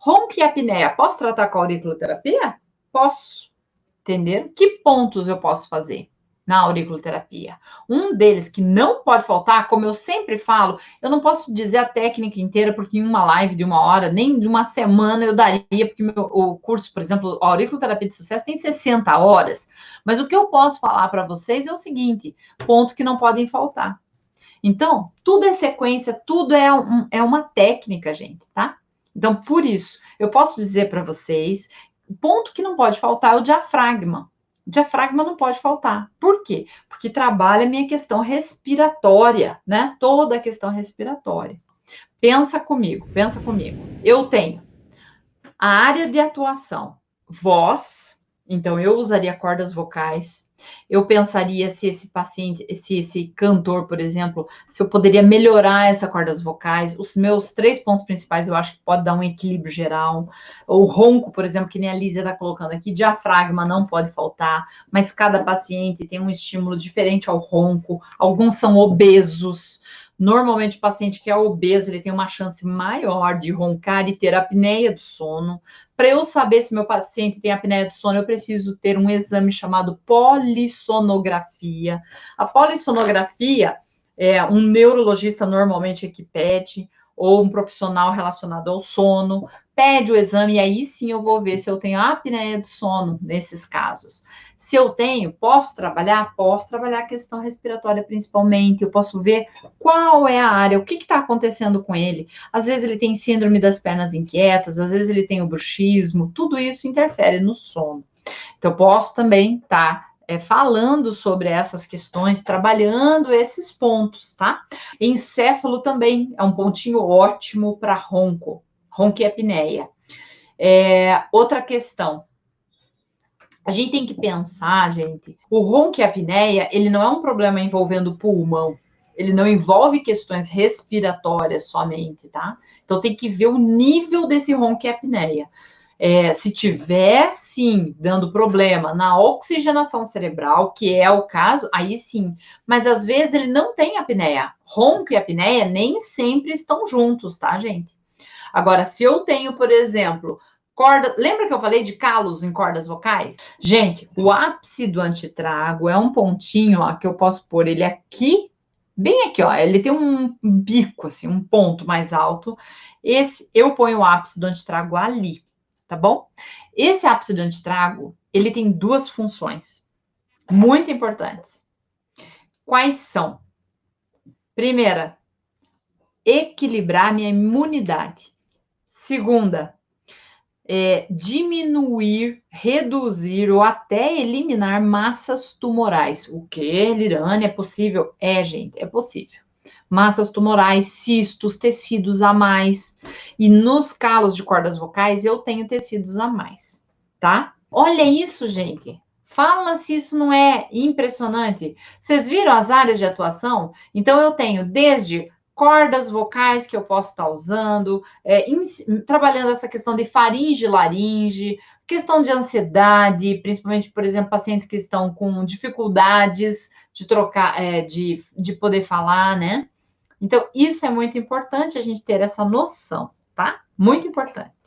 Ronco e apneia, posso tratar com auriculoterapia? Posso. Entenderam? Que pontos eu posso fazer na auriculoterapia? Um deles que não pode faltar, como eu sempre falo, eu não posso dizer a técnica inteira, porque em uma live de 1 hora, nem de uma semana eu daria, porque o curso, por exemplo, a auriculoterapia de sucesso tem 60 horas. Mas o que eu posso falar para vocês é o seguinte: pontos que não podem faltar. Então, tudo é sequência, tudo é uma técnica, gente, tá? Então, por isso, eu posso dizer para vocês, o ponto que não pode faltar é o diafragma. O diafragma não pode faltar. Por quê? Porque trabalha a minha questão respiratória, né? Toda a questão respiratória. Pensa comigo, pensa comigo. Eu tenho a área de atuação, voz, então eu usaria cordas vocais. Eu pensaria se esse paciente, se esse cantor, por exemplo, se eu poderia melhorar essa cordas vocais. Os meus 3 pontos principais eu acho que pode dar um equilíbrio geral. O ronco, por exemplo, que nem a Lízia está colocando aqui, diafragma não pode faltar, mas cada paciente tem um estímulo diferente ao ronco. Alguns são obesos. Normalmente, o paciente que é obeso, ele tem uma chance maior de roncar e ter apneia do sono. Para eu saber se meu paciente tem apneia do sono, eu preciso ter um exame chamado polissonografia. A polissonografia, um neurologista normalmente que pede, ou um profissional relacionado ao sono, pede o exame e aí sim eu vou ver se eu tenho apneia do sono nesses casos. Se eu tenho, posso trabalhar? Posso trabalhar a questão respiratória principalmente, eu posso ver qual é a área, o que está acontecendo com ele. Às vezes ele tem síndrome das pernas inquietas, às vezes ele tem o bruxismo, tudo isso interfere no sono. Então, posso também estar falando sobre essas questões, trabalhando esses pontos, tá? Encéfalo também é um pontinho ótimo para ronco e apneia. Outra questão. A gente tem que pensar, gente, o ronco e apneia, ele não é um problema envolvendo o pulmão, ele não envolve questões respiratórias somente, tá? Então tem que ver o nível desse ronco e apneia. Se tiver, sim, dando problema na oxigenação cerebral, que é o caso, aí sim. Mas às vezes ele não tem apneia. Ronco e apneia nem sempre estão juntos, tá, gente? Agora, se eu tenho, por exemplo, lembra que eu falei de calos em cordas vocais? Gente, o ápice do antitrago é um pontinho, ó, que eu posso pôr ele aqui, bem aqui, ó. Ele tem um bico, assim, um ponto mais alto. Eu ponho o ápice do antitrago ali, tá bom? Esse ápice do antitrago, ele tem 2 funções muito importantes. Quais são? Primeira, equilibrar minha imunidade. Segunda, diminuir, reduzir ou até eliminar massas tumorais. O que, Lirane? É possível? Gente, é possível. Massas tumorais, cistos, tecidos a mais. E nos calos de cordas vocais, eu tenho tecidos a mais, tá? Olha isso, gente. Fala se isso não é impressionante. Vocês viram as áreas de atuação? Então, eu tenho desde cordas vocais que eu posso estar usando, trabalhando essa questão de faringe e laringe, questão de ansiedade, principalmente, por exemplo, pacientes que estão com dificuldades de trocar, de poder falar, né? Então, isso é muito importante a gente ter essa noção, tá? Muito importante.